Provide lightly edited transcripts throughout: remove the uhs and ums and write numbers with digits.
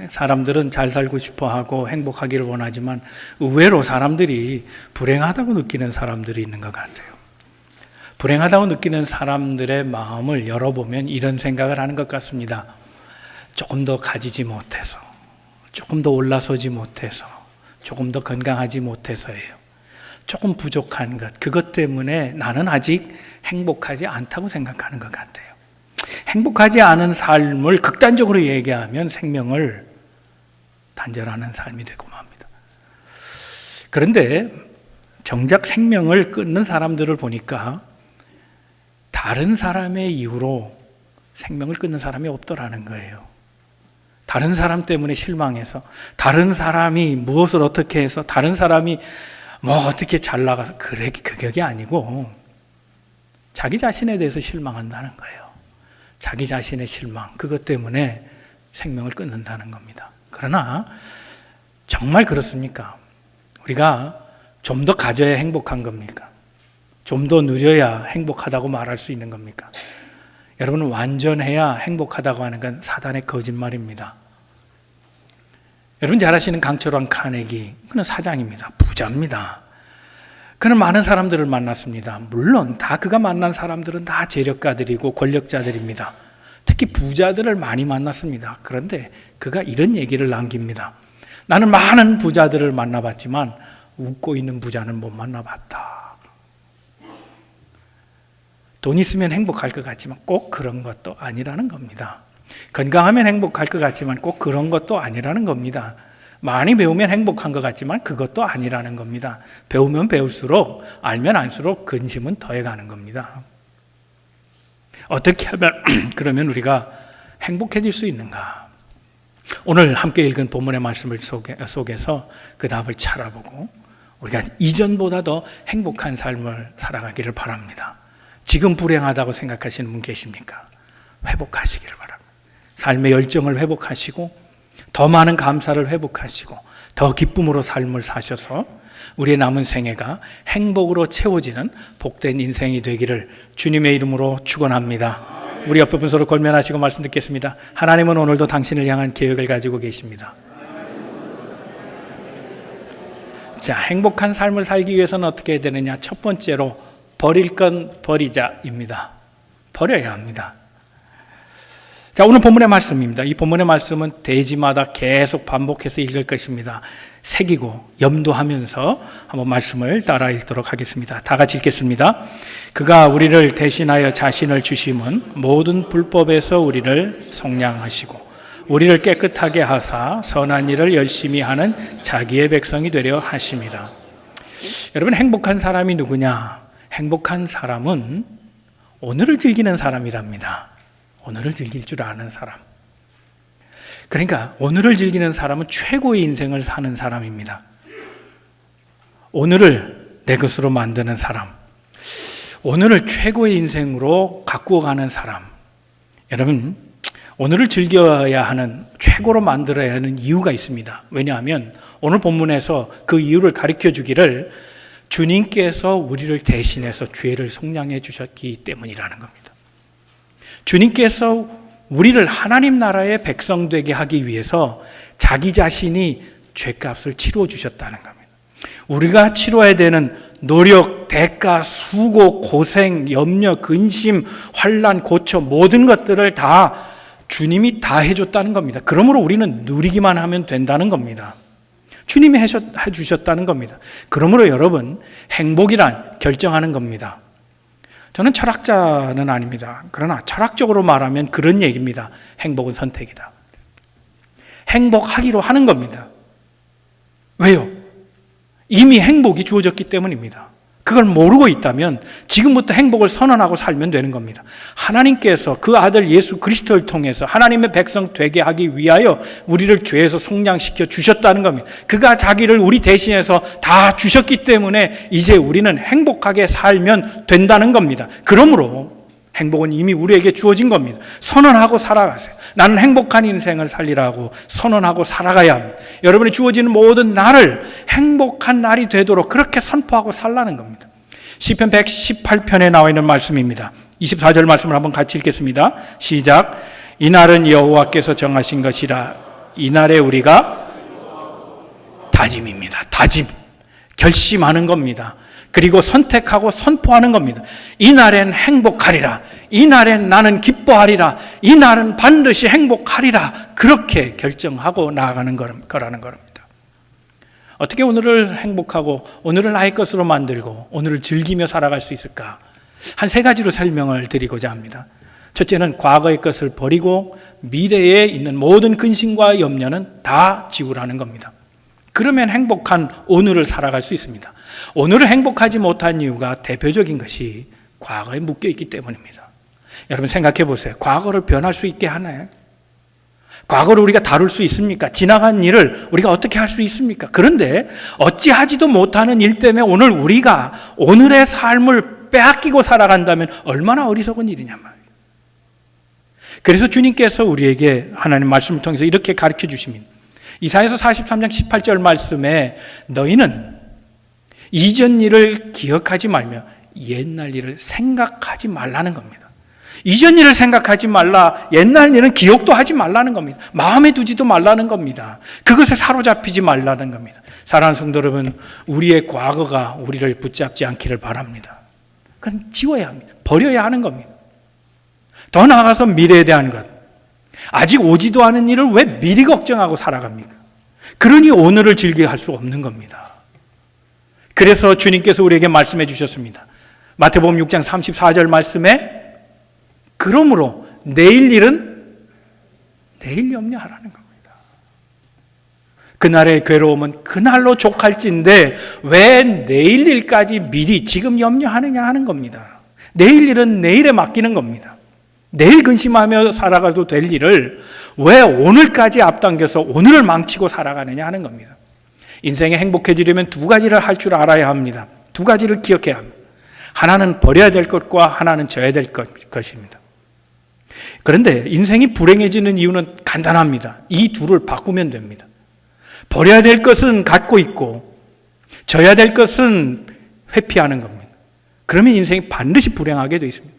사람들은 잘 살고 싶어 하고 행복하기를 원하지만 의외로 사람들이 불행하다고 느끼는 사람들이 있는 것 같아요. 불행하다고 느끼는 사람들의 마음을 열어보면 이런 생각을 하는 것 같습니다. 조금 더 가지지 못해서, 조금 더 올라서지 못해서, 조금 더 건강하지 못해서예요. 조금 부족한 것, 그것 때문에 나는 아직 행복하지 않다고 생각하는 것 같아요. 행복하지 않은 삶을 극단적으로 얘기하면 생명을 단절하는 삶이 되고 맙니다. 그런데 정작 생명을 끊는 사람들을 보니까 다른 사람의 이유로 생명을 끊는 사람이 없더라는 거예요. 다른 사람 때문에 실망해서, 다른 사람이 무엇을 어떻게 해서, 다른 사람이 뭐 어떻게 잘 나가서, 그게 아니고 자기 자신에 대해서 실망한다는 거예요. 자기 자신의 실망, 그것 때문에 생명을 끊는다는 겁니다. 그러나 정말 그렇습니까? 우리가 좀 더 가져야 행복한 겁니까? 좀 더 누려야 행복하다고 말할 수 있는 겁니까? 여러분, 완전해야 행복하다고 하는 건 사단의 거짓말입니다. 여러분 잘 아시는 강철왕 카네기, 그는 사장입니다. 부자입니다. 그는 많은 사람들을 만났습니다. 물론 다 그가 만난 사람들은 다 재력가들이고 권력자들입니다. 특히 부자들을 많이 만났습니다. 그런데 그가 이런 얘기를 남깁니다. 나는 많은 부자들을 만나봤지만 웃고 있는 부자는 못 만나봤다. 돈 있으면 행복할 것 같지만 꼭 그런 것도 아니라는 겁니다. 건강하면 행복할 것 같지만 꼭 그런 것도 아니라는 겁니다. 많이 배우면 행복한 것 같지만 그것도 아니라는 겁니다. 배우면 배울수록, 알면 알수록 근심은 더해가는 겁니다. 어떻게 하면 그러면 우리가 행복해질 수 있는가? 오늘 함께 읽은 본문의 말씀을 속에서 그 답을 찾아보고 우리가 이전보다 더 행복한 삶을 살아가기를 바랍니다. 지금 불행하다고 생각하시는 분 계십니까? 회복하시기를 바랍니다. 삶의 열정을 회복하시고 더 많은 감사를 회복하시고 더 기쁨으로 삶을 사셔서 우리의 남은 생애가 행복으로 채워지는 복된 인생이 되기를 주님의 이름으로 축원합니다. 우리 옆에 분 서로 권면하시고 말씀 듣겠습니다. 하나님은 오늘도 당신을 향한 계획을 가지고 계십니다. 자, 행복한 삶을 살기 위해서는 어떻게 해야 되느냐? 첫 번째로 버릴 건 버리자입니다. 버려야 합니다. 자, 오늘 본문의 말씀입니다. 이 본문의 말씀은 대지마다 계속 반복해서 읽을 것입니다. 새기고 염두하면서 한번 말씀을 따라 읽도록 하겠습니다. 다 같이 읽겠습니다. 그가 우리를 대신하여 자신을 주심은 모든 불법에서 우리를 속량하시고 우리를 깨끗하게 하사 선한 일을 열심히 하는 자기의 백성이 되려 하심이라. 여러분, 행복한 사람이 누구냐? 행복한 사람은 오늘을 즐기는 사람이랍니다. 오늘을 즐길 줄 아는 사람. 그러니까 오늘을 즐기는 사람은 최고의 인생을 사는 사람입니다. 오늘을 내 것으로 만드는 사람. 오늘을 최고의 인생으로 가꾸어 가는 사람. 여러분, 오늘을 즐겨야 하는, 최고로 만들어야 하는 이유가 있습니다. 왜냐하면 오늘 본문에서 그 이유를 가르쳐 주기를 주님께서 우리를 대신해서 죄를 속량해 주셨기 때문이라는 겁니다. 주님께서 우리를 하나님 나라의 백성 되게 하기 위해서 자기 자신이 죄값을 치루어 주셨다는 겁니다. 우리가 치러야 되는 노력, 대가, 수고, 고생, 염려, 근심, 환난, 고초 모든 것들을 다 주님이 다 해줬다는 겁니다. 그러므로 우리는 누리기만 하면 된다는 겁니다. 주님이 해주셨다는 겁니다. 그러므로 여러분, 행복이란 결정하는 겁니다. 저는 철학자는 아닙니다. 그러나 철학적으로 말하면 그런 얘기입니다. 행복은 선택이다. 행복하기로 하는 겁니다. 왜요? 이미 행복이 주어졌기 때문입니다. 그걸 모르고 있다면 지금부터 행복을 선언하고 살면 되는 겁니다. 하나님께서 그 아들 예수 그리스도를 통해서 하나님의 백성 되게 하기 위하여 우리를 죄에서 속량시켜 주셨다는 겁니다. 그가 자기를 우리 대신해서 다 주셨기 때문에 이제 우리는 행복하게 살면 된다는 겁니다. 그러므로 행복은 이미 우리에게 주어진 겁니다. 선언하고 살아가세요. 나는 행복한 인생을 살리라고 선언하고 살아가야 합니다. 여러분이 주어지는 모든 날을 행복한 날이 되도록 그렇게 선포하고 살라는 겁니다. 시편 118편에 나와 있는 말씀입니다. 24절 말씀을 한번 같이 읽겠습니다. 시작. 이 날은 여호와께서 정하신 것이라 이날에 우리가 다짐입니다. 다짐. 결심하는 겁니다. 그리고 선택하고 선포하는 겁니다. 이날엔 행복하리라. 이날엔 나는 기뻐하리라. 이날은 반드시 행복하리라. 그렇게 결정하고 나아가는 거라는 겁니다. 어떻게 오늘을 행복하고 오늘을 나의 것으로 만들고 오늘을 즐기며 살아갈 수 있을까? 한 세 가지로 설명을 드리고자 합니다. 첫째는 과거의 것을 버리고 미래에 있는 모든 근심과 염려는 다 지우라는 겁니다. 그러면 행복한 오늘을 살아갈 수 있습니다. 오늘을 행복하지 못한 이유가 대표적인 것이 과거에 묶여 있기 때문입니다. 여러분 생각해 보세요. 과거를 변할 수 있게 하나요? 과거를 우리가 다룰 수 있습니까? 지나간 일을 우리가 어떻게 할 수 있습니까? 그런데 어찌하지도 못하는 일 때문에 오늘 우리가 오늘의 삶을 빼앗기고 살아간다면 얼마나 어리석은 일이냐 말이에요. 그래서 주님께서 우리에게 하나님 말씀을 통해서 이렇게 가르쳐 주십니다. 이사야서 43장 18절 말씀에 너희는 이전 일을 기억하지 말며 옛날 일을 생각하지 말라는 겁니다. 이전 일을 생각하지 말라, 옛날 일은 기억도 하지 말라는 겁니다. 마음에 두지도 말라는 겁니다. 그것에 사로잡히지 말라는 겁니다. 사랑하는 성도 여러분, 우리의 과거가 우리를 붙잡지 않기를 바랍니다. 그건 지워야 합니다. 버려야 하는 겁니다. 더 나아가서 미래에 대한 것, 아직 오지도 않은 일을 왜 미리 걱정하고 살아갑니까? 그러니 오늘을 즐겨 할 수 없는 겁니다. 그래서 주님께서 우리에게 말씀해 주셨습니다. 마태복음 6장 34절 말씀에 그러므로 내일 일은 내일 염려하라는 겁니다. 그날의 괴로움은 그날로 족할진데 왜 내일 일까지 미리 지금 염려하느냐 하는 겁니다. 내일 일은 내일에 맡기는 겁니다. 내일 근심하며 살아가도 될 일을 왜 오늘까지 앞당겨서 오늘을 망치고 살아가느냐 하는 겁니다. 인생에 행복해지려면 두 가지를 할 줄 알아야 합니다. 두 가지를 기억해야 합니다. 하나는 버려야 될 것과 하나는 져야 될 것입니다. 그런데 인생이 불행해지는 이유는 간단합니다. 이 둘을 바꾸면 됩니다. 버려야 될 것은 갖고 있고 져야 될 것은 회피하는 겁니다. 그러면 인생이 반드시 불행하게 되어 있습니다.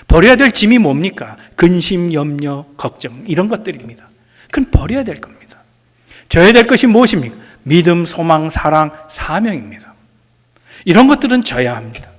버려야 될 짐이 뭡니까? 근심, 염려, 걱정 이런 것들입니다. 그건 버려야 될 겁니다. 져야 될 것이 무엇입니까? 믿음, 소망, 사랑, 사명입니다. 이런 것들은 져야 합니다.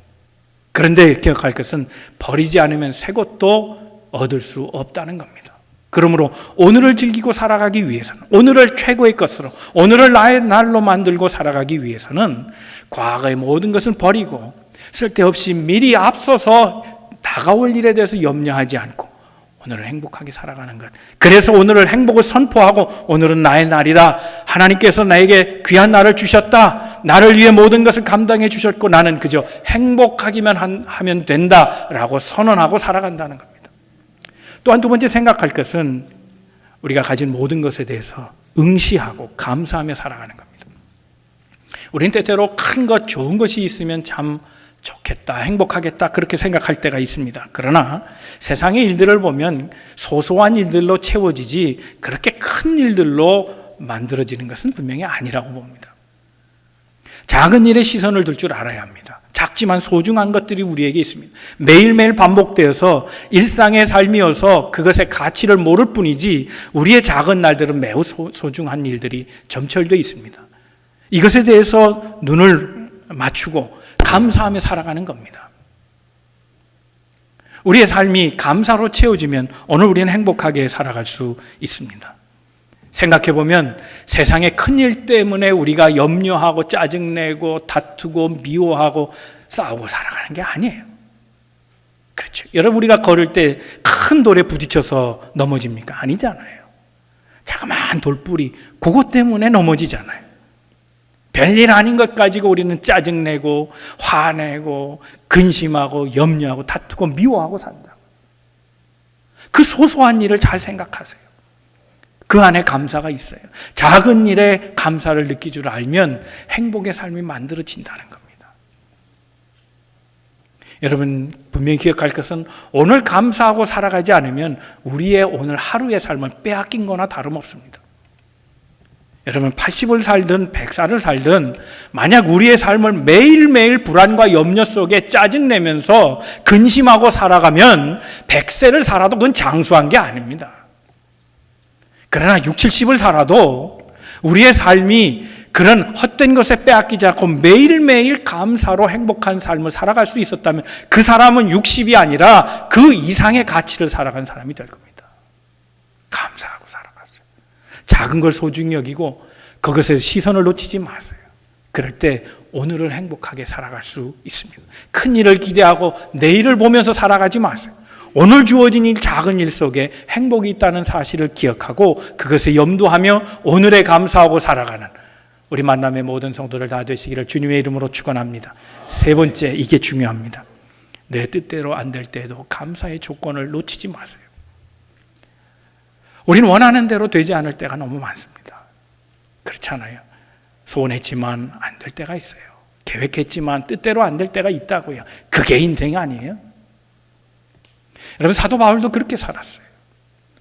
그런데 기억할 것은 버리지 않으면 새 것도 얻을 수 없다는 겁니다. 그러므로 오늘을 즐기고 살아가기 위해서는, 오늘을 최고의 것으로, 오늘을 나의 날로 만들고 살아가기 위해서는 과거의 모든 것을 버리고 쓸데없이 미리 앞서서 다가올 일에 대해서 염려하지 않고 오늘을 행복하게 살아가는 것. 그래서 오늘을 행복을 선포하고 오늘은 나의 날이다. 하나님께서 나에게 귀한 날을 주셨다. 나를 위해 모든 것을 감당해 주셨고 나는 그저 행복하기만 하면 된다라고 선언하고 살아간다는 겁니다. 또한 두 번째 생각할 것은 우리가 가진 모든 것에 대해서 응시하고 감사하며 살아가는 겁니다. 우리는 때때로 큰 것, 좋은 것이 있으면 참 좋겠다, 행복하겠다 그렇게 생각할 때가 있습니다. 그러나 세상의 일들을 보면 소소한 일들로 채워지지 그렇게 큰 일들로 만들어지는 것은 분명히 아니라고 봅니다. 작은 일에 시선을 둘 줄 알아야 합니다. 작지만 소중한 것들이 우리에게 있습니다. 매일매일 반복되어서 일상의 삶이어서 그것의 가치를 모를 뿐이지 우리의 작은 날들은 매우 소중한 일들이 점철되어 있습니다. 이것에 대해서 눈을 맞추고 감사하며 살아가는 겁니다. 우리의 삶이 감사로 채워지면 오늘 우리는 행복하게 살아갈 수 있습니다. 생각해보면 세상의 큰일 때문에 우리가 염려하고 짜증내고 다투고 미워하고 싸우고 살아가는 게 아니에요. 그렇죠. 여러분 우리가 걸을 때 큰 돌에 부딪혀서 넘어집니까? 아니잖아요. 자그마한 돌뿌리 그것 때문에 넘어지잖아요. 별일 아닌 것 가지고 우리는 짜증내고 화내고 근심하고 염려하고 다투고 미워하고 산다. 그 소소한 일을 잘 생각하세요. 그 안에 감사가 있어요. 작은 일에 감사를 느낄 줄 알면 행복의 삶이 만들어진다는 겁니다. 여러분 분명히 기억할 것은 오늘 감사하고 살아가지 않으면 우리의 오늘 하루의 삶을 빼앗긴 거나 다름없습니다. 여러분 80을 살든 100살을 살든 만약 우리의 삶을 매일매일 불안과 염려 속에 짜증내면서 근심하고 살아가면 100세를 살아도 그건 장수한 게 아닙니다. 그러나 60, 70을 살아도 우리의 삶이 그런 헛된 것에 빼앗기지 않고 매일매일 감사로 행복한 삶을 살아갈 수 있었다면 그 사람은 60이 아니라 그 이상의 가치를 살아간 사람이 될 겁니다. 감사하고 살아갔어요. 작은 걸 소중히 여기고 그것에 시선을 놓치지 마세요. 그럴 때 오늘을 행복하게 살아갈 수 있습니다. 큰 일을 기대하고 내일을 보면서 살아가지 마세요. 오늘 주어진 일, 작은 일 속에 행복이 있다는 사실을 기억하고 그것에 염두하며 오늘에 감사하고 살아가는 우리 만남의 모든 성도들 다 되시기를 주님의 이름으로 축원합니다. 세 번째, 이게 중요합니다. 내 뜻대로 안 될 때에도 감사의 조건을 놓치지 마세요. 우리는 원하는 대로 되지 않을 때가 너무 많습니다. 그렇잖아요. 소원했지만 안 될 때가 있어요. 계획했지만 뜻대로 안 될 때가 있다고요. 그게 인생이 아니에요. 여러분, 사도 바울도 그렇게 살았어요.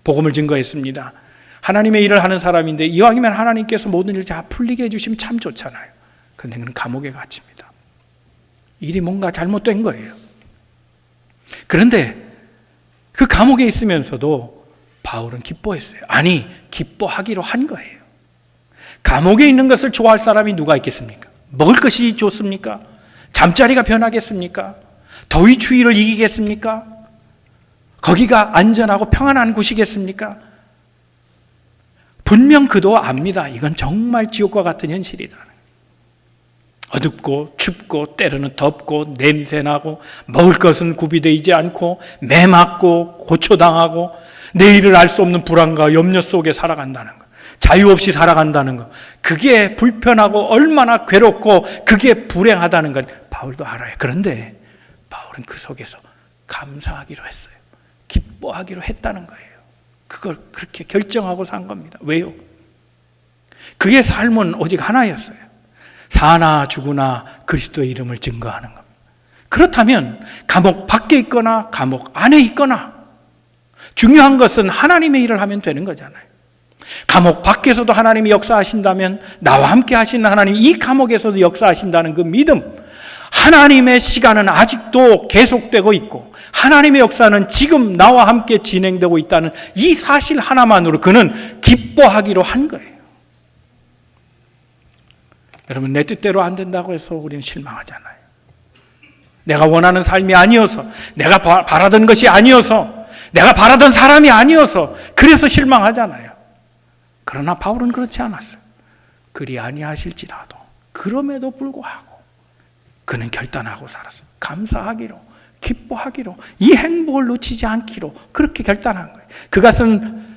복음을 증거했습니다. 하나님의 일을 하는 사람인데 이왕이면 하나님께서 모든 일을 다 풀리게 해주시면 참 좋잖아요. 그런데 그는 감옥에 갇힙니다. 일이 뭔가 잘못된 거예요. 그런데 그 감옥에 있으면서도 바울은 기뻐했어요. 아니, 기뻐하기로 한 거예요. 감옥에 있는 것을 좋아할 사람이 누가 있겠습니까? 먹을 것이 좋습니까? 잠자리가 변하겠습니까? 더위 추위를 이기겠습니까? 거기가 안전하고 평안한 곳이겠습니까? 분명 그도 압니다. 이건 정말 지옥과 같은 현실이다. 어둡고 춥고 때로는 덥고 냄새나고 먹을 것은 구비되지 않고 매맞고 고초당하고 내일을 알 수 없는 불안과 염려 속에 살아간다는 것, 자유 없이 살아간다는 것, 그게 불편하고 얼마나 괴롭고 그게 불행하다는 것 바울도 알아요. 그런데 바울은 그 속에서 감사하기로 했어요. 기뻐하기로 했다는 거예요. 그걸 그렇게 결정하고 산 겁니다. 왜요? 그의 삶은 오직 하나였어요. 사나 죽으나 그리스도의 이름을 증거하는 겁니다. 그렇다면 감옥 밖에 있거나 감옥 안에 있거나 중요한 것은 하나님의 일을 하면 되는 거잖아요. 감옥 밖에서도 하나님이 역사하신다면 나와 함께 하시는 하나님, 이 감옥에서도 역사하신다는 그 믿음, 하나님의 시간은 아직도 계속되고 있고 하나님의 역사는 지금 나와 함께 진행되고 있다는 이 사실 하나만으로 그는 기뻐하기로 한 거예요. 여러분, 내 뜻대로 안 된다고 해서 우리는 실망하잖아요. 내가 원하는 삶이 아니어서, 내가 바라던 것이 아니어서, 내가 바라던 사람이 아니어서 그래서 실망하잖아요. 그러나 바울은 그렇지 않았어요. 그리 아니하실지라도 그럼에도 불구하고 그는 결단하고 살았어요. 감사하기로, 기뻐하기로, 이 행복을 놓치지 않기로 그렇게 결단한 거예요. 그가 쓴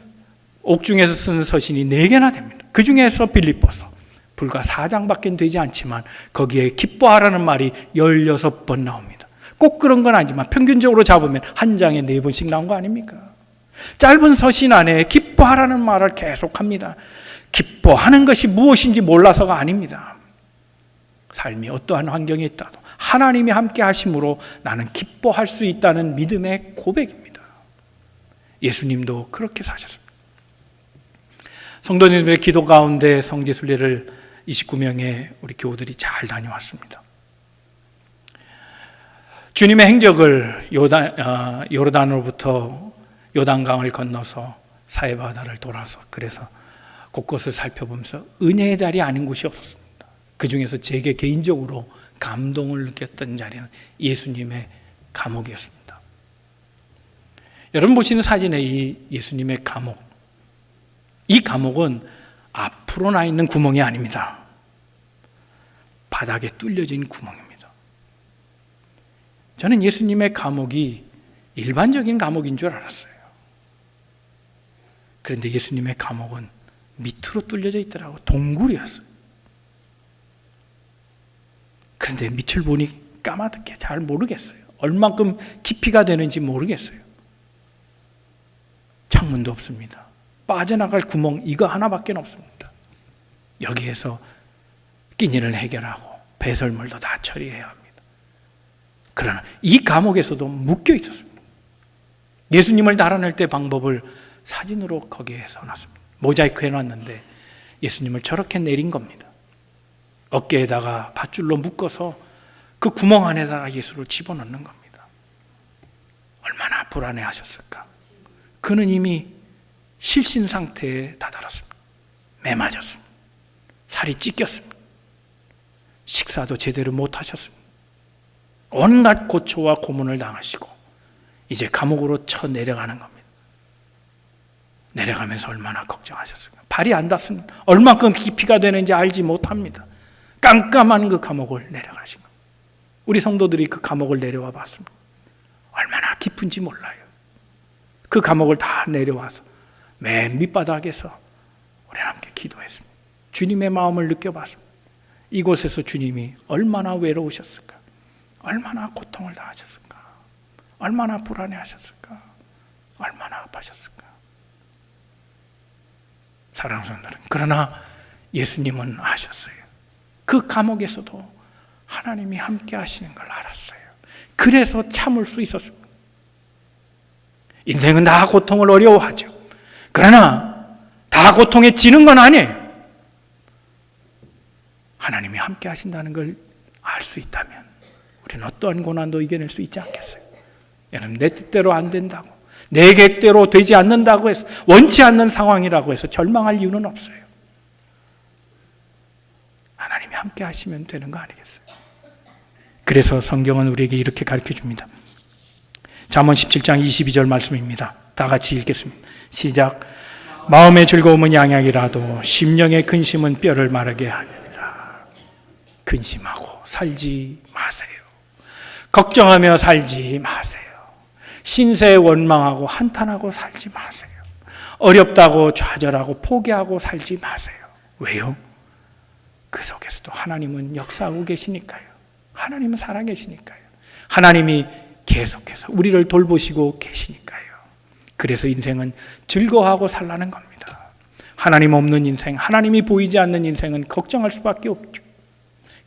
옥중에서 쓴 서신이 4개나 됩니다. 그 중에서 빌립보서 불과 4장밖에 되지 않지만 거기에 기뻐하라는 말이 16번 나옵니다. 꼭 그런 건 아니지만 평균적으로 잡으면 한 장에 4번씩 나온 거 아닙니까? 짧은 서신 안에 기뻐하라는 말을 계속합니다. 기뻐하는 것이 무엇인지 몰라서가 아닙니다. 삶이 어떠한 환경에 있다도 하나님이 함께 하심으로 나는 기뻐할 수 있다는 믿음의 고백입니다. 예수님도 그렇게 사셨습니다. 성도님들의 기도 가운데 성지순례를 29명의 우리 교우들이 잘 다녀왔습니다. 주님의 행적을 요르단으로부터 요단강을 건너서 사해바다를 돌아서 그래서 곳곳을 살펴보면서 은혜의 자리 아닌 곳이 없었습니다. 그 중에서 제게 개인적으로 감동을 느꼈던 자리는 예수님의 감옥이었습니다. 여러분 보시는 사진에 이 예수님의 감옥, 이 감옥은 앞으로 나 있는 구멍이 아닙니다. 바닥에 뚫려진 구멍입니다. 저는 예수님의 감옥이 일반적인 감옥인 줄 알았어요. 그런데 예수님의 감옥은 밑으로 뚫려져 있더라고요. 동굴이었어요. 그런데 밑을 보니 까마득해 잘 모르겠어요. 얼만큼 깊이가 되는지 모르겠어요. 창문도 없습니다. 빠져나갈 구멍 이거 하나밖에 없습니다. 여기에서 끼니를 해결하고 배설물도 다 처리해야 합니다. 그러나 이 감옥에서도 묶여 있었습니다. 예수님을 달아낼 때 방법을 사진으로 거기에 써놨습니다. 모자이크 해놨는데 예수님을 저렇게 내린 겁니다. 어깨에다가 밧줄로 묶어서 그 구멍 안에다가 예수를 집어넣는 겁니다. 얼마나 불안해하셨을까. 그는 이미 실신 상태에 다다랐습니다. 매 맞았습니다. 살이 찢겼습니다. 식사도 제대로 못하셨습니다. 온갖 고초와 고문을 당하시고 이제 감옥으로 쳐 내려가는 겁니다. 내려가면서 얼마나 걱정하셨을까. 발이 안 닿습니다. 얼만큼 깊이가 되는지 알지 못합니다. 깜깜한 그 감옥을 내려가신 겁니다. 우리 성도들이 그 감옥을 내려와 봤습니다. 얼마나 깊은지 몰라요. 그 감옥을 다 내려와서 맨 밑바닥에서 우리는 함께 기도했습니다. 주님의 마음을 느껴봤습니다. 이곳에서 주님이 얼마나 외로우셨을까, 얼마나 고통을 당하셨을까, 얼마나 불안해하셨을까, 얼마나 아파하셨을까. 사랑하는 성도들, 그러나 예수님은 아셨어요. 그 감옥에서도 하나님이 함께 하시는 걸 알았어요. 그래서 참을 수 있었습니다. 인생은 다 고통을 어려워하죠. 그러나 다 고통에 지는 건 아니에요. 하나님이 함께 하신다는 걸 알 수 있다면 우리는 어떠한 고난도 이겨낼 수 있지 않겠어요? 여러분, 내 뜻대로 안 된다고, 내 계획대로 되지 않는다고 해서, 원치 않는 상황이라고 해서 절망할 이유는 없어요. 하나님이 함께 하시면 되는 거 아니겠어요? 그래서 성경은 우리에게 이렇게 가르쳐 줍니다. 잠언 17장 22절 말씀입니다. 다 같이 읽겠습니다. 시작. 마음의 즐거움은 양약이라도 심령의 근심은 뼈를 마르게 하느니라. 근심하고 살지 마세요. 걱정하며 살지 마세요. 신세에 원망하고 한탄하고 살지 마세요. 어렵다고 좌절하고 포기하고 살지 마세요. 왜요? 그 속에서도 하나님은 역사하고 계시니까요. 하나님은 살아계시니까요. 하나님이 계속해서 우리를 돌보시고 계시니까요. 그래서 인생은 즐거워하고 살라는 겁니다. 하나님 없는 인생, 하나님이 보이지 않는 인생은 걱정할 수밖에 없죠.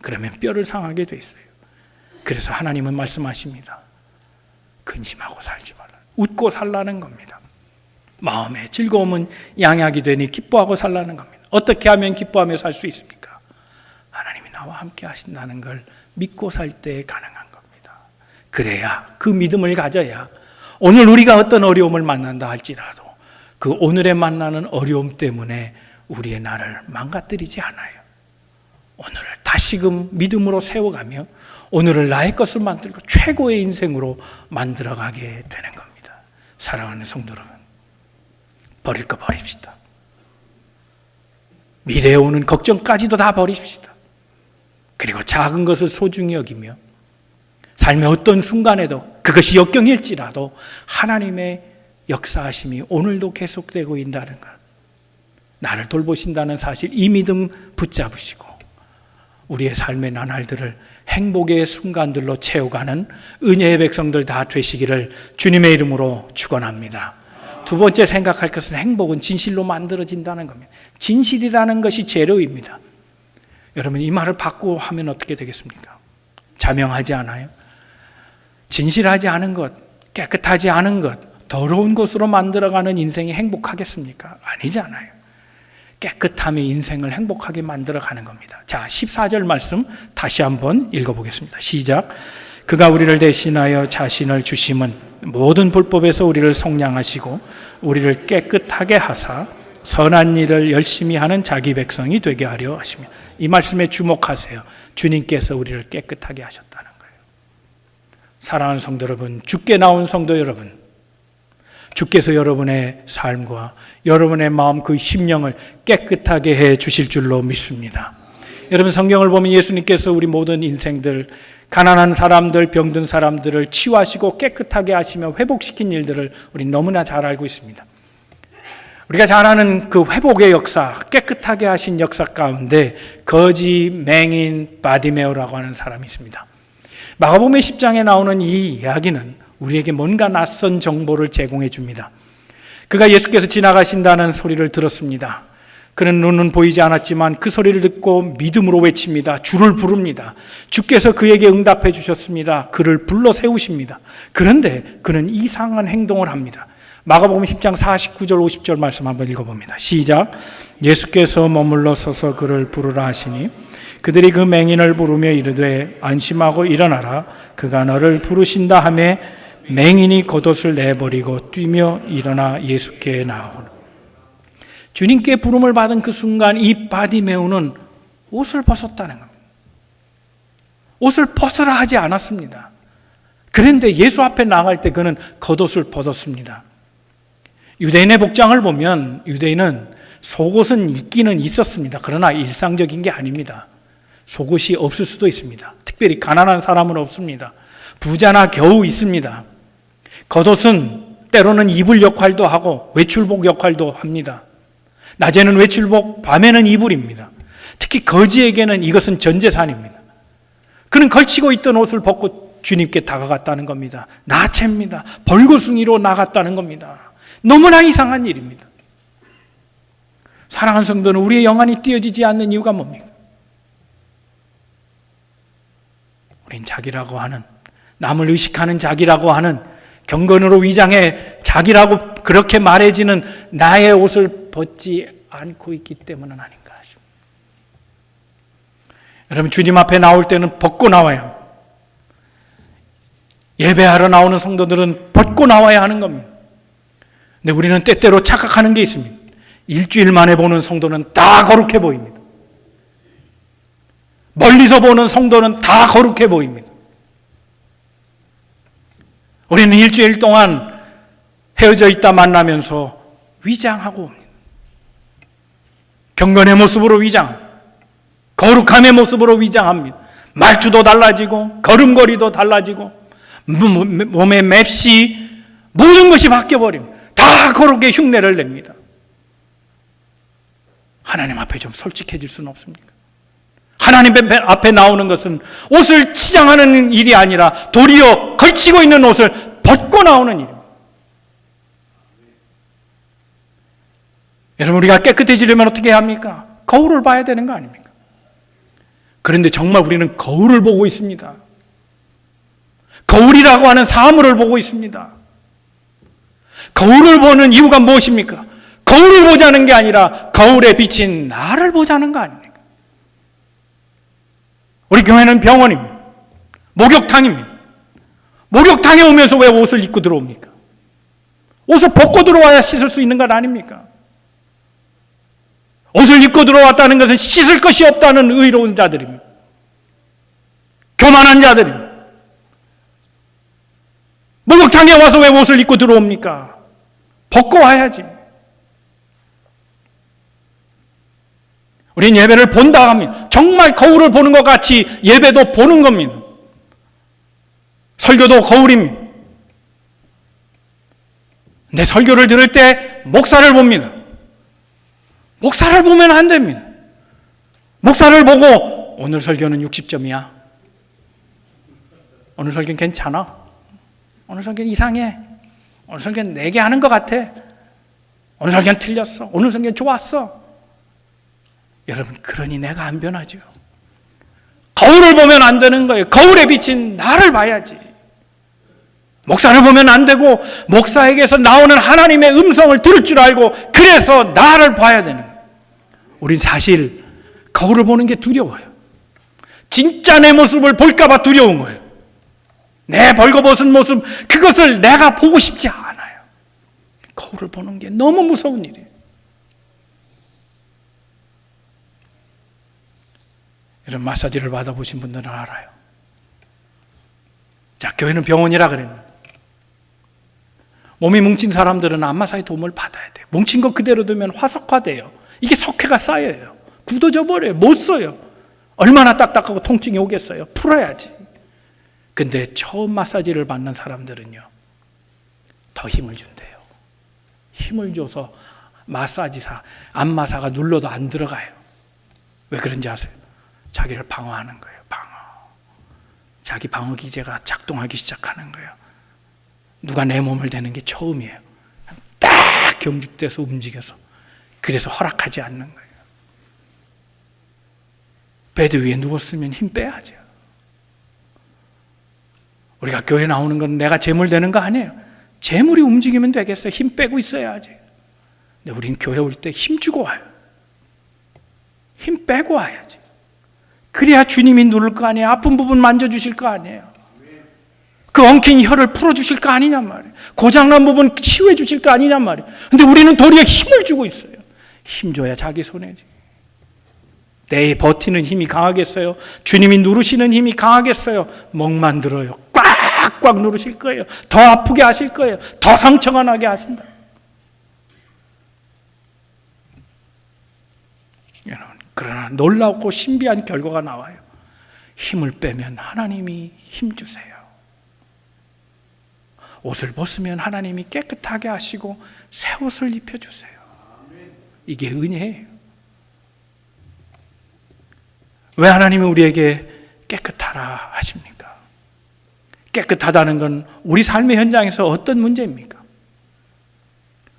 그러면 뼈를 상하게 돼 있어요. 그래서 하나님은 말씀하십니다. 근심하고 살지 말라. 웃고 살라는 겁니다. 마음의 즐거움은 양약이 되니 기뻐하고 살라는 겁니다. 어떻게 하면 기뻐하며 살 수 있습니까? 하나님이 나와 함께 하신다는 걸 믿고 살 때 가능한 겁니다. 그래야, 그 믿음을 가져야 오늘 우리가 어떤 어려움을 만난다 할지라도 그 오늘에 만나는 어려움 때문에 우리의 날을 망가뜨리지 않아요. 오늘을 다시금 믿음으로 세워가며 오늘을 나의 것을 만들고 최고의 인생으로 만들어가게 되는 겁니다. 사랑하는 성도 여러분, 버릴 거 버립시다. 미래에 오는 걱정까지도 다 버립시다. 그리고 작은 것을 소중히 여기며 삶의 어떤 순간에도 그것이 역경일지라도 하나님의 역사하심이 오늘도 계속되고 있다는 것, 나를 돌보신다는 사실, 이 믿음 붙잡으시고 우리의 삶의 나날들을 행복의 순간들로 채워가는 은혜의 백성들 다 되시기를 주님의 이름으로 축원합니다. 두 번째 생각할 것은 행복은 진실로 만들어진다는 겁니다. 진실이라는 것이 재료입니다. 여러분, 이 말을 바꾸고 하면 어떻게 되겠습니까? 자명하지 않아요? 진실하지 않은 것, 깨끗하지 않은 것, 더러운 것으로 만들어가는 인생이 행복하겠습니까? 아니잖아요. 깨끗함이 인생을 행복하게 만들어가는 겁니다. 자, 14절 말씀 다시 한번 읽어보겠습니다. 시작. 그가 우리를 대신하여 자신을 주심은 모든 불법에서 우리를 속량하시고 우리를 깨끗하게 하사 선한 일을 열심히 하는 자기 백성이 되게 하려 하시며. 이 말씀에 주목하세요. 주님께서 우리를 깨끗하게 하셨다는 거예요. 사랑하는 성도 여러분, 주께 나온 성도 여러분, 주께서 여러분의 삶과 여러분의 마음, 그 심령을 깨끗하게 해 주실 줄로 믿습니다. 여러분, 성경을 보면 예수님께서 우리 모든 인생들, 가난한 사람들, 병든 사람들을 치유하시고 깨끗하게 하시며 회복시킨 일들을 우리 너무나 잘 알고 있습니다. 우리가 잘 아는 그 회복의 역사, 깨끗하게 하신 역사 가운데 거지 맹인 바디메오라고 하는 사람이 있습니다. 마가복음 10장에 나오는 이 이야기는 우리에게 뭔가 낯선 정보를 제공해 줍니다. 그가 예수께서 지나가신다는 소리를 들었습니다. 그는 눈은 보이지 않았지만 그 소리를 듣고 믿음으로 외칩니다. 주를 부릅니다. 주께서 그에게 응답해 주셨습니다. 그를 불러 세우십니다. 그런데 그는 이상한 행동을 합니다. 마가복음 10장 49절 50절 말씀 한번 읽어봅니다. 시작. 예수께서 머물러 서서 그를 부르라 하시니 그들이 그 맹인을 부르며 이르되 안심하고 일어나라. 그가 너를 부르신다 하매 맹인이 겉옷을 내버리고 뛰며 일어나 예수께 나오고. 주님께 부름을 받은 그 순간 이 바디메오는 옷을 벗었다는 겁니다. 옷을 벗으라 하지 않았습니다. 그런데 예수 앞에 나갈 때 그는 겉옷을 벗었습니다. 유대인의 복장을 보면 유대인은 속옷은 있기는 있었습니다. 그러나 일상적인 게 아닙니다. 속옷이 없을 수도 있습니다. 특별히 가난한 사람은 없습니다. 부자나 겨우 있습니다. 겉옷은 때로는 이불 역할도 하고 외출복 역할도 합니다. 낮에는 외출복, 밤에는 이불입니다. 특히 거지에게는 이것은 전 재산입니다. 그는 걸치고 있던 옷을 벗고 주님께 다가갔다는 겁니다. 나체입니다. 벌거숭이로 나갔다는 겁니다. 너무나 이상한 일입니다. 사랑하는 성도는 우리의 영안이 띄어지지 않는 이유가 뭡니까? 우린 자기라고 하는, 남을 의식하는 자기라고 하는, 경건으로 위장해 자기라고 그렇게 말해지는 나의 옷을 벗지 않고 있기 때문은 아닌가 싶습니다. 여러분, 주님 앞에 나올 때는 벗고 나와야 합니다. 예배하러 나오는 성도들은 벗고 나와야 하는 겁니다. 근데 우리는 때때로 착각하는 게 있습니다. 일주일 만에 보는 성도는 다 거룩해 보입니다. 멀리서 보는 성도는 다 거룩해 보입니다. 우리는 일주일 동안 헤어져 있다 만나면서 위장하고 옵니다. 경건의 모습으로 위장, 거룩함의 모습으로 위장합니다. 말투도 달라지고 걸음걸이도 달라지고 몸의 맵시 모든 것이 바뀌어버립니다. 다 거룩의 흉내를 냅니다. 하나님 앞에 좀 솔직해질 수는 없습니까? 하나님 앞에 나오는 것은 옷을 치장하는 일이 아니라 도리어 걸치고 있는 옷을 벗고 나오는 일입니다. 여러분, 우리가 깨끗해지려면 어떻게 해야 합니까? 거울을 봐야 되는 거 아닙니까? 그런데 정말 우리는 거울을 보고 있습니다. 거울이라고 하는 사물을 보고 있습니다. 거울을 보는 이유가 무엇입니까? 거울을 보자는 게 아니라 거울에 비친 나를 보자는 거 아닙니까? 우리 교회는 병원입니다. 목욕탕입니다. 목욕탕에 오면서 왜 옷을 입고 들어옵니까? 옷을 벗고 들어와야 씻을 수 있는 것 아닙니까? 옷을 입고 들어왔다는 것은 씻을 것이 없다는 의로운 자들입니다. 교만한 자들입니다. 목욕탕에 와서 왜 옷을 입고 들어옵니까? 벗고 와야지. 우리는 예배를 본다 합니다. 정말 거울을 보는 것 같이 예배도 보는 겁니다. 설교도 거울입니다. 내 설교를 들을 때 목사를 봅니다. 목사를 보면 안 됩니다. 목사를 보고 오늘 설교는 60점이야. 오늘 설교는 괜찮아. 오늘 설교는 이상해. 오늘 설교는 내게 하는 것 같아. 오늘 설교는 틀렸어. 오늘 설교는 좋았어. 여러분, 그러니 내가 안 변하죠. 거울을 보면 안 되는 거예요. 거울에 비친 나를 봐야지. 목사를 보면 안 되고 목사에게서 나오는 하나님의 음성을 들을 줄 알고 그래서 나를 봐야 되는 거예요. 우린 사실 거울을 보는 게 두려워요. 진짜 내 모습을 볼까 봐 두려운 거예요. 내 벌거벗은 모습, 그것을 내가 보고 싶지 않아요. 거울을 보는 게 너무 무서운 일이에요. 이런 마사지를 받아보신 분들은 알아요. 자, 교회는 병원이라 그랬는데 몸이 뭉친 사람들은 안마사의 도움을 받아야 돼요. 뭉친 거 그대로 두면 화석화돼요. 이게 석회가 쌓여요. 굳어져 버려요. 못 써요. 얼마나 딱딱하고 통증이 오겠어요. 풀어야지. 근데 처음 마사지를 받는 사람들은요, 더 힘을 준대요. 힘을 줘서 마사지사, 안마사가 눌러도 안 들어가요. 왜 그런지 아세요? 자기를 방어하는 거예요. 방어. 자기 방어 기제가 작동하기 시작하는 거예요. 누가 내 몸을 대는 게 처음이에요. 딱 경직돼서 움직여서. 그래서 허락하지 않는 거예요. 베드 위에 누웠으면 힘 빼야죠. 우리가 교회 나오는 건 내가 재물 되는 거 아니에요. 재물이 움직이면 되겠어요. 힘 빼고 있어야지. 근데 우린 교회 올 때 힘 주고 와요. 힘 빼고 와야지. 그래야 주님이 누를 거 아니에요. 아픈 부분 만져주실 거 아니에요. 그 엉킨 혀를 풀어주실 거 아니냔 말이에요. 고장난 부분 치유해 주실 거 아니냔 말이에요. 근데 우리는 도리어 힘을 주고 있어요. 힘줘야 자기 손해지. 내 버티는 힘이 강하겠어요? 주님이 누르시는 힘이 강하겠어요? 멍만 들어요. 꽉꽉 누르실 거예요. 더 아프게 하실 거예요. 더 상처가 나게 하신다. 여러분, 그러나 놀랍고 신비한 결과가 나와요. 힘을 빼면 하나님이 힘 주세요. 옷을 벗으면 하나님이 깨끗하게 하시고 새 옷을 입혀주세요. 이게 은혜예요. 왜 하나님이 우리에게 깨끗하라 하십니까? 깨끗하다는 건 우리 삶의 현장에서 어떤 문제입니까?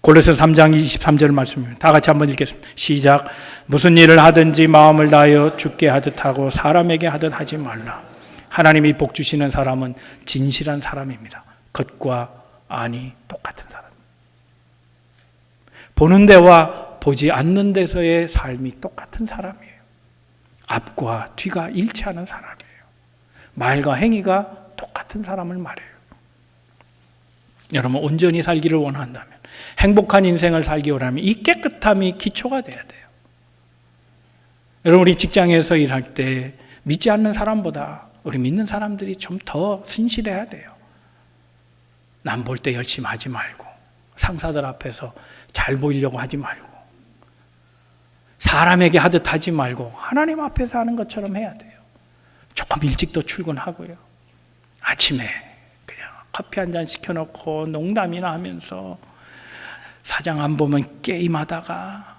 골로새서 3장 23절 말씀입니다. 다 같이 한번 읽겠습니다. 시작. 무슨 일을 하든지 마음을 다하여 주께 하듯 하고 사람에게 하듯 하지 말라. 하나님이 복 주시는 사람은 진실한 사람입니다. 겉과 안이 똑같은 사람. 보는 데와 보지 않는 데서의 삶이 똑같은 사람이에요. 앞과 뒤가 일치하는 사람이에요. 말과 행위가 똑같은 사람을 말해요. 여러분, 온전히 살기를 원한다면, 행복한 인생을 살기 원하면 이 깨끗함이 기초가 돼야 돼요. 여러분, 우리 직장에서 일할 때 믿지 않는 사람보다 우리 믿는 사람들이 좀 더 신실해야 돼요. 남 볼 때 열심히 하지 말고, 상사들 앞에서 잘 보이려고 하지 말고, 사람에게 하듯 하지 말고 하나님 앞에서 하는 것처럼 해야 돼요. 조금 일찍 더 출근하고요. 아침에 그냥 커피 한 잔 시켜놓고 농담이나 하면서 사장 안 보면 게임하다가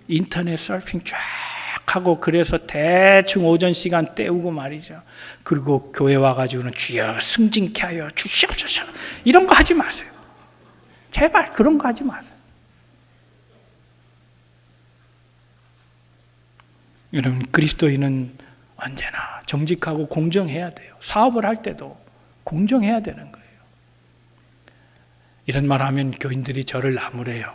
인터넷 서핑 쫙 하고, 그래서 대충 오전 시간 때우고 말이죠. 그리고 교회 와가지고는 주여 승진케 하여 주시옵소서, 이런 거 하지 마세요. 제발 그런 거 하지 마세요. 여러분, 그리스도인은 언제나 정직하고 공정해야 돼요. 사업을 할 때도 공정해야 되는 거예요. 이런 말 하면 교인들이 저를 나무래요.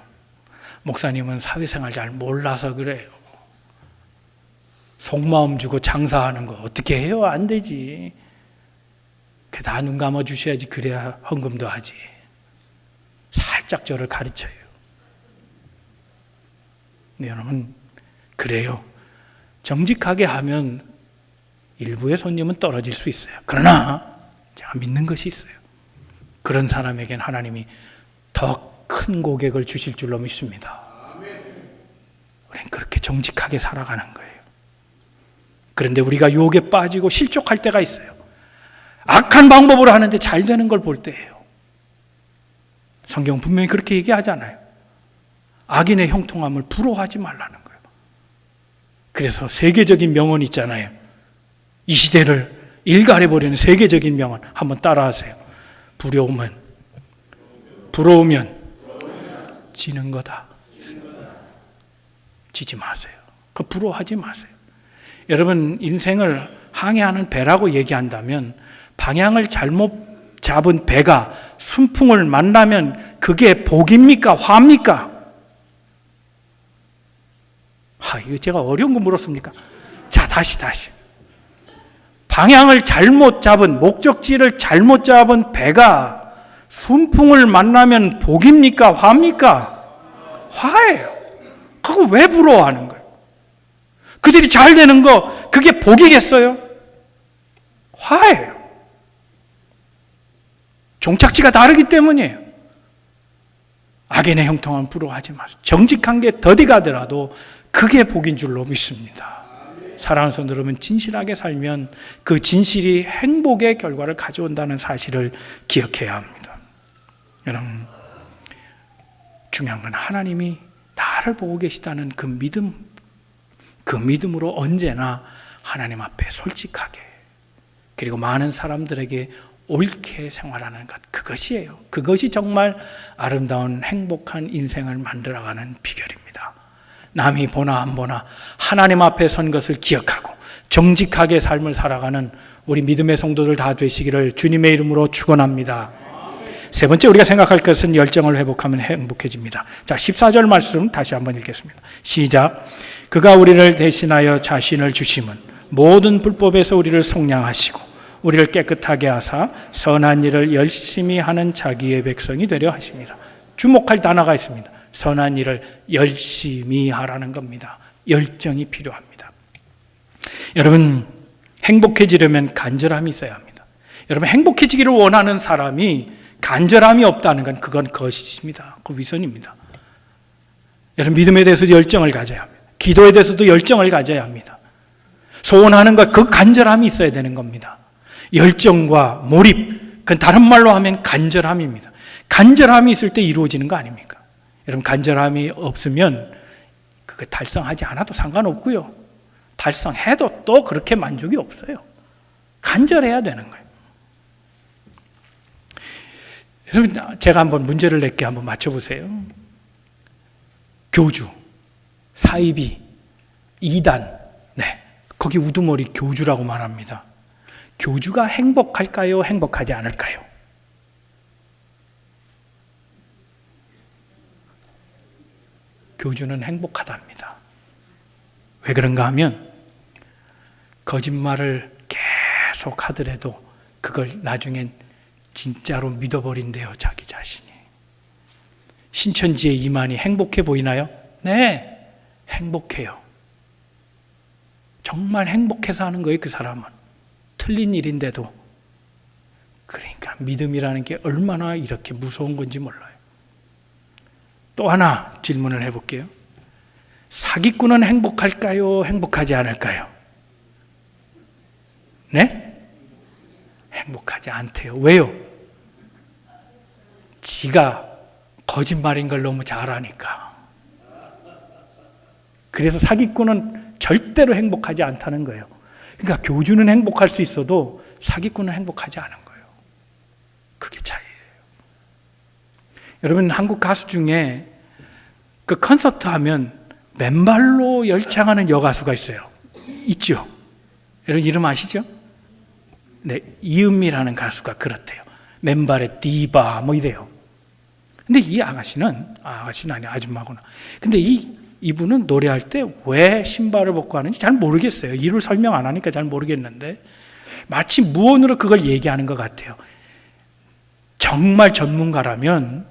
목사님은 사회생활 잘 몰라서 그래요. 속마음 주고 장사하는 거 어떻게 해요? 안 되지. 다 눈 감아 주셔야지, 그래야 헌금도 하지. 살짝 저를 가르쳐요. 네, 여러분, 그래요. 정직하게 하면 일부의 손님은 떨어질 수 있어요. 그러나 제가 믿는 것이 있어요. 그런 사람에겐 하나님이 더 큰 고객을 주실 줄로 믿습니다. 우리는 그렇게 정직하게 살아가는 거예요. 그런데 우리가 유혹에 빠지고 실족할 때가 있어요. 악한 방법으로 하는데 잘 되는 걸 볼 때예요. 성경 분명히 그렇게 얘기하잖아요. 악인의 형통함을 부러워하지 말라는 거예요. 그래서 세계적인 명언 있잖아요. 이 시대를 일갈해버리는 세계적인 명언 한번 따라하세요. 부러우면 지는 거다. 지지 마세요. 그 부러워하지 마세요. 여러분, 인생을 항해하는 배라고 얘기한다면 방향을 잘못 잡은 배가 순풍을 만나면 그게 복입니까? 화입니까? 이거 제가 어려운 거 물었습니까? 자, 다시. 방향을 잘못 잡은, 목적지를 잘못 잡은 배가 순풍을 만나면 복입니까? 화입니까? 화예요. 그거 왜 부러워하는 거예요? 그들이 잘 되는 거, 그게 복이겠어요? 화예요. 종착지가 다르기 때문이에요. 악인의 형통함을 부러워하지 마세요. 정직한 게 더디 가더라도 그게 복인 줄로 믿습니다. 사랑하는 성도 여러분, 진실하게 살면 그 진실이 행복의 결과를 가져온다는 사실을 기억해야 합니다. 여러분, 중요한 건 하나님이 나를 보고 계시다는 그 믿음, 그 믿음으로 언제나 하나님 앞에 솔직하게, 그리고 많은 사람들에게 옳게 생활하는 것, 그것이에요. 그것이 정말 아름다운 행복한 인생을 만들어가는 비결입니다. 남이 보나 안 보나 하나님 앞에 선 것을 기억하고 정직하게 삶을 살아가는 우리 믿음의 성도들 다 되시기를 주님의 이름으로 축원합니다. 세 번째 우리가 생각할 것은 열정을 회복하면 행복해집니다. 자, 14절 말씀 다시 한번 읽겠습니다. 시작. 그가 우리를 대신하여 자신을 주심은 모든 불법에서 우리를 속량하시고 우리를 깨끗하게 하사 선한 일을 열심히 하는 자기의 백성이 되려 하십니다. 주목할 단어가 있습니다. 선한 일을 열심히 하라는 겁니다. 열정이 필요합니다. 여러분, 행복해지려면 간절함이 있어야 합니다. 여러분, 행복해지기를 원하는 사람이 간절함이 없다는 건 그건 거짓입니다. 그 위선입니다. 여러분, 믿음에 대해서도 열정을 가져야 합니다. 기도에 대해서도 열정을 가져야 합니다. 소원하는 것, 그 간절함이 있어야 되는 겁니다. 열정과 몰입, 그건 다른 말로 하면 간절함입니다. 간절함이 있을 때 이루어지는 거 아닙니까? 여러분, 간절함이 없으면 그거 달성하지 않아도 상관없고요. 달성해도 또 그렇게 만족이 없어요. 간절해야 되는 거예요. 여러분, 제가 한번 문제를 낼게 한번 맞춰보세요. 교주, 사이비, 이단, 네, 거기 우두머리 교주라고 말합니다. 교주가 행복할까요? 행복하지 않을까요? 교주는 행복하답니다. 왜 그런가 하면 거짓말을 계속 하더라도 그걸 나중엔 진짜로 믿어버린대요, 자기 자신이. 신천지의 이만희 행복해 보이나요? 네, 행복해요. 정말 행복해서 하는 거예요, 그 사람은. 틀린 일인데도. 그러니까 믿음이라는 게 얼마나 이렇게 무서운 건지 몰라요. 또 하나 질문을 해볼게요. 사기꾼은 행복할까요? 행복하지 않을까요? 네? 행복하지 않대요. 왜요? 지가 거짓말인 걸 너무 잘 아니까. 그래서 사기꾼은 절대로 행복하지 않다는 거예요. 그러니까 교주는 행복할 수 있어도 사기꾼은 행복하지 않은 거예요. 그게 차이예요. 여러분, 한국 가수 중에 그 콘서트 하면 맨발로 열창하는 여가수가 있어요. 있죠? 여러분 이름 아시죠? 네, 이은미라는 가수가 그렇대요. 맨발에 디바 뭐 이래요. 근데 이 아가씨는 아니 아줌마구나. 근데 이분은 노래할 때 왜 신발을 벗고 하는지 잘 모르겠어요. 이유를 설명 안 하니까 잘 모르겠는데 마치 무언으로 그걸 얘기하는 것 같아요. 정말 전문가라면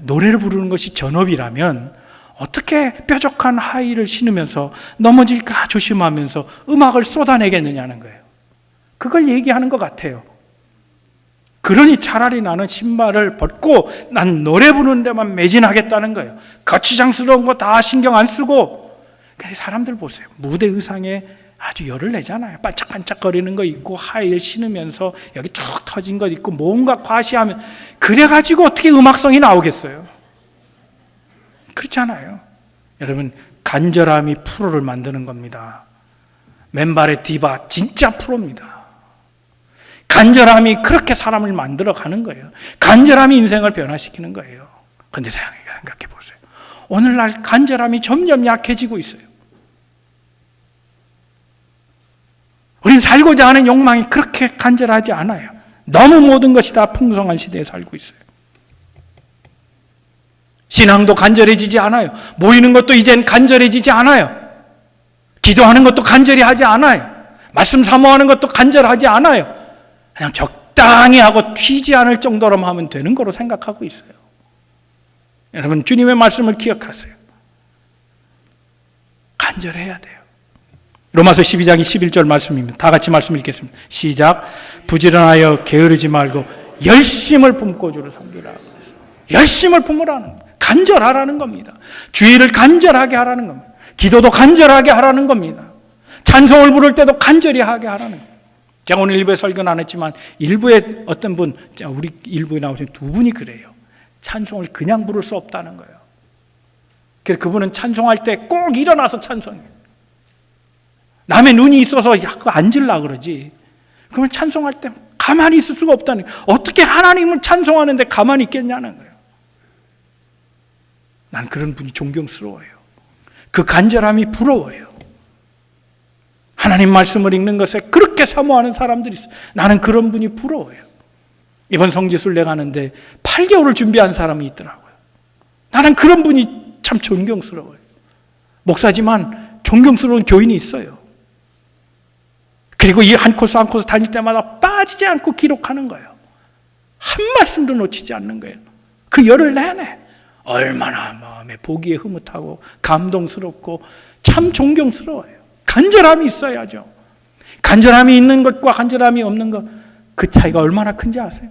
노래를 부르는 것이 전업이라면 어떻게 뾰족한 하의를 신으면서 넘어질까 조심하면서 음악을 쏟아내겠느냐는 거예요. 그걸 얘기하는 것 같아요. 그러니 차라리 나는 신발을 벗고 난 노래 부르는 데만 매진하겠다는 거예요. 거추장스러운 거 다 신경 안 쓰고. 사람들 보세요. 무대 의상에 아주 열을 내잖아요. 반짝반짝거리는 거 있고 하이힐 신으면서 여기 쭉 터진 거 있고 뭔가 과시하면 그래가지고 어떻게 음악성이 나오겠어요? 그렇잖아요. 여러분, 간절함이 프로를 만드는 겁니다. 맨발의 디바 진짜 프로입니다. 간절함이 그렇게 사람을 만들어가는 거예요. 간절함이 인생을 변화시키는 거예요. 그런데 생각해 보세요. 오늘날 간절함이 점점 약해지고 있어요. 우린 살고자 하는 욕망이 그렇게 간절하지 않아요. 너무 모든 것이 다 풍성한 시대에 살고 있어요. 신앙도 간절해지지 않아요. 모이는 것도 이젠 간절해지지 않아요. 기도하는 것도 간절히 하지 않아요. 말씀 사모하는 것도 간절하지 않아요. 그냥 적당히 하고 튀지 않을 정도로만 하면 되는 거로 생각하고 있어요. 여러분, 주님의 말씀을 기억하세요. 간절해야 돼요. 로마서 12장 11절 말씀입니다. 다 같이 말씀 읽겠습니다. 시작. 부지런하여 게으르지 말고 열심을 품고 주를 섬기라. 열심을 품으라는 거예요. 간절하라는 겁니다. 주의를 간절하게 하라는 겁니다. 기도도 간절하게 하라는 겁니다. 찬송을 부를 때도 간절히 하게 하라는 거예요. 제가 오늘 일부에 설교는 안 했지만 일부에 어떤 분, 우리 일부에 나오신 두 분이 그래요. 찬송을 그냥 부를 수 없다는 거예요. 그래서 그분은 찬송할 때 꼭 일어나서 찬송해요. 남의 눈이 있어서 그거 앉으려고 그러지. 그러면 찬송할 때 가만히 있을 수가 없다는 거예요. 어떻게 하나님을 찬송하는데 가만히 있겠냐는 거예요. 난 그런 분이 존경스러워요. 그 간절함이 부러워요. 하나님 말씀을 읽는 것에 그렇게 사모하는 사람들이 있어요. 나는 그런 분이 부러워요. 이번 성지순례 가는데 8개월을 준비한 사람이 있더라고요. 나는 그런 분이 참 존경스러워요. 목사지만 존경스러운 교인이 있어요. 그리고 이 한 코스 한 코스 다닐 때마다 빠지지 않고 기록하는 거예요. 한 말씀도 놓치지 않는 거예요. 그 열흘 내내 얼마나 마음에 보기에 흐뭇하고 감동스럽고 참 존경스러워요. 간절함이 있어야죠. 간절함이 있는 것과 간절함이 없는 것, 그 차이가 얼마나 큰지 아세요?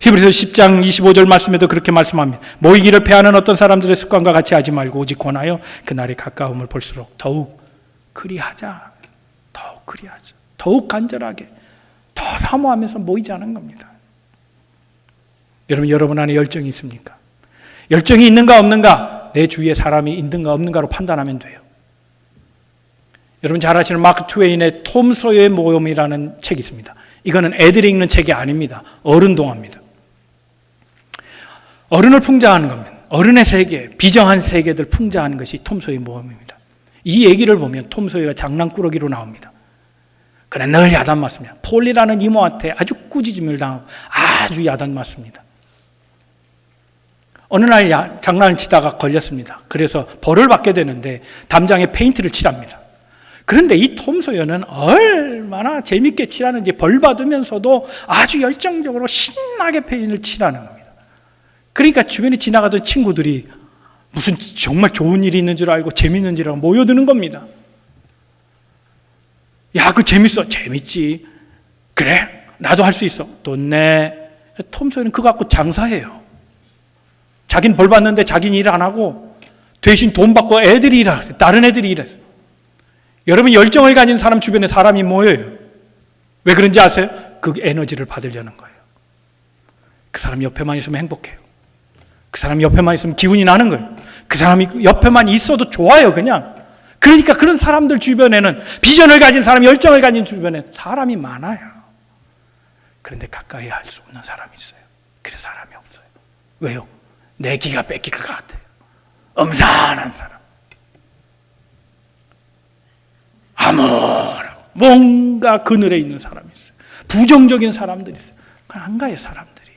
히브리서 10장 25절 말씀에도 그렇게 말씀합니다. 모이기를 패하는 어떤 사람들의 습관과 같이 하지 말고 오직 권하여 그날이 가까움을 볼수록 더욱 그리하자. 더욱 그리하자. 더욱 간절하게, 더 사모하면서 모이자는 겁니다. 여러분 안에 열정이 있습니까? 열정이 있는가 없는가, 내 주위에 사람이 있는가 없는가로 판단하면 돼요. 여러분 잘 아시는 마크 트웨인의 톰 소여의 모험이라는 책이 있습니다. 이거는 애들이 읽는 책이 아닙니다. 어른 동화입니다. 어른을 풍자하는 겁니다. 어른의 세계, 비정한 세계들 풍자하는 것이 톰 소여의 모험입니다. 이 얘기를 보면 톰 소여가 장난꾸러기로 나옵니다. 그래 늘 야단 맞습니다. 폴리라는 이모한테 아주 꾸짖음을 당하고 아주 야단 맞습니다. 어느 날 장난을 치다가 걸렸습니다. 그래서 벌을 받게 되는데 담장에 페인트를 칠합니다. 그런데 이 톰 소여는 얼마나 재밌게 칠하는지 벌 받으면서도 아주 열정적으로 신나게 페인트를 칠하는 겁니다. 그러니까 주변에 지나가던 친구들이 무슨 정말 좋은 일이 있는 줄 알고 재밌는 줄 알고 모여드는 겁니다. 야, 그거 재밌어. 재밌지. 그래? 나도 할 수 있어. 돈 내. 톰 소여는 그거 갖고 장사해요. 자기는 벌 받는데 자기는 일 안 하고 대신 돈 받고 애들이 일하세요. 다른 애들이 일하세요. 여러분 열정을 가진 사람 주변에 사람이 모여요. 왜 그런지 아세요? 그 에너지를 받으려는 거예요. 그 사람 옆에만 있으면 행복해요. 그 사람 옆에만 있으면 기운이 나는 거예요. 그 사람이 옆에만 있어도 좋아요, 그냥. 그러니까 그런 사람들 주변에는 비전을 가진 사람, 열정을 가진 주변에 사람이 많아요. 그런데 가까이 할 수 없는 사람이 있어요. 그래서 사람이 없어요. 왜요? 내 기가 뺏길 것 같아요. 음산한 사람. 암울하고 뭔가 그늘에 있는 사람이 있어요. 부정적인 사람들이 있어요. 그냥 안 가요, 사람들이.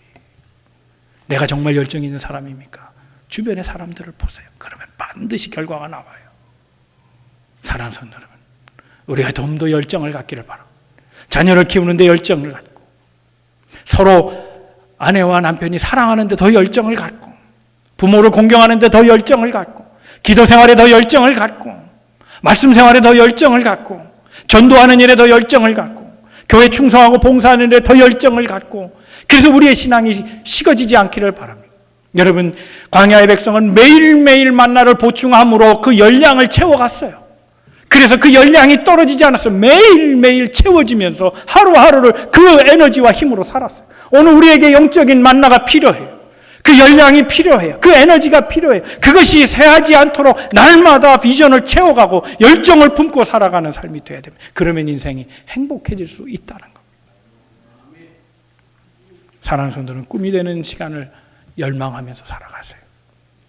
내가 정말 열정 있는 사람입니까? 주변의 사람들을 보세요. 그러면 반드시 결과가 나와요. 사랑하는 성도 여러분, 우리가 좀 더 열정을 갖기를 바랍니다. 자녀를 키우는데 열정을 갖고, 서로 아내와 남편이 사랑하는데 더 열정을 갖고, 부모를 공경하는데 더 열정을 갖고, 기도 생활에 더 열정을 갖고, 말씀 생활에 더 열정을 갖고, 전도하는 일에 더 열정을 갖고, 교회 충성하고 봉사하는 일에 더 열정을 갖고, 그래서 우리의 신앙이 식어지지 않기를 바랍니다. 여러분, 광야의 백성은 매일매일 만나를 보충함으로 그 열량을 채워갔어요. 그래서 그 열량이 떨어지지 않았어요. 매일매일 채워지면서 하루하루를 그 에너지와 힘으로 살았어요. 오늘 우리에게 영적인 만나가 필요해요. 그 열량이 필요해요. 그 에너지가 필요해요. 그것이 쇠하지 않도록 날마다 비전을 채워가고 열정을 품고 살아가는 삶이 돼야 됩니다. 그러면 인생이 행복해질 수 있다는 겁니다. 사랑하는 성도는 꿈이 되는 시간을 열망하면서 살아가세요.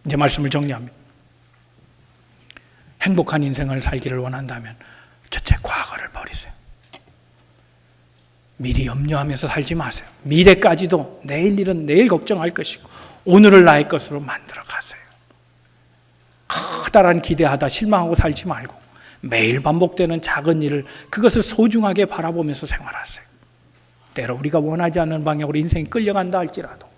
이제 말씀을 정리합니다. 행복한 인생을 살기를 원한다면 첫째, 과거를 버리세요. 미리 염려하면서 살지 마세요. 미래까지도 내일 일은 내일 걱정할 것이고 오늘을 나의 것으로 만들어 가세요. 커다란 기대하다 실망하고 살지 말고 매일 반복되는 작은 일을, 그것을 소중하게 바라보면서 생활하세요. 때로 우리가 원하지 않는 방향으로 인생이 끌려간다 할지라도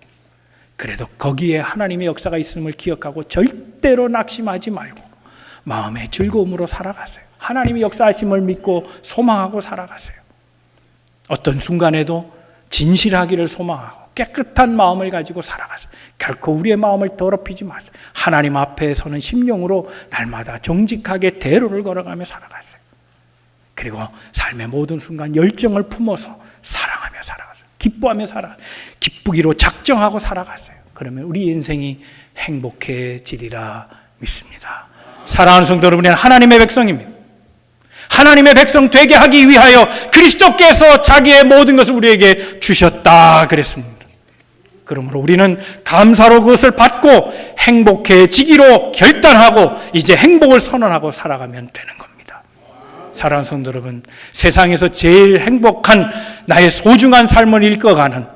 그래도 거기에 하나님의 역사가 있음을 기억하고 절대로 낙심하지 말고 마음의 즐거움으로 살아가세요. 하나님의 역사하심을 믿고 소망하고 살아가세요. 어떤 순간에도 진실하기를 소망하고 깨끗한 마음을 가지고 살아가세요. 결코 우리의 마음을 더럽히지 마세요. 하나님 앞에 서는 심령으로 날마다 정직하게 대로를 걸어가며 살아가세요. 그리고 삶의 모든 순간 열정을 품어서 사랑하며 살아가세요. 기뻐하며 살아가세요. 기쁘기로 작정하고 살아가세요. 그러면 우리 인생이 행복해지리라 믿습니다. 사랑하는 성도 여러분, 하나님의 백성입니다. 하나님의 백성 되게 하기 위하여 그리스도께서 자기의 모든 것을 우리에게 주셨다 그랬습니다. 그러므로 우리는 감사로 그것을 받고 행복해지기로 결단하고 이제 행복을 선언하고 살아가면 되는 겁니다. 사랑하는 성도 여러분, 세상에서 제일 행복한 나의 소중한 삶을 이끌어가는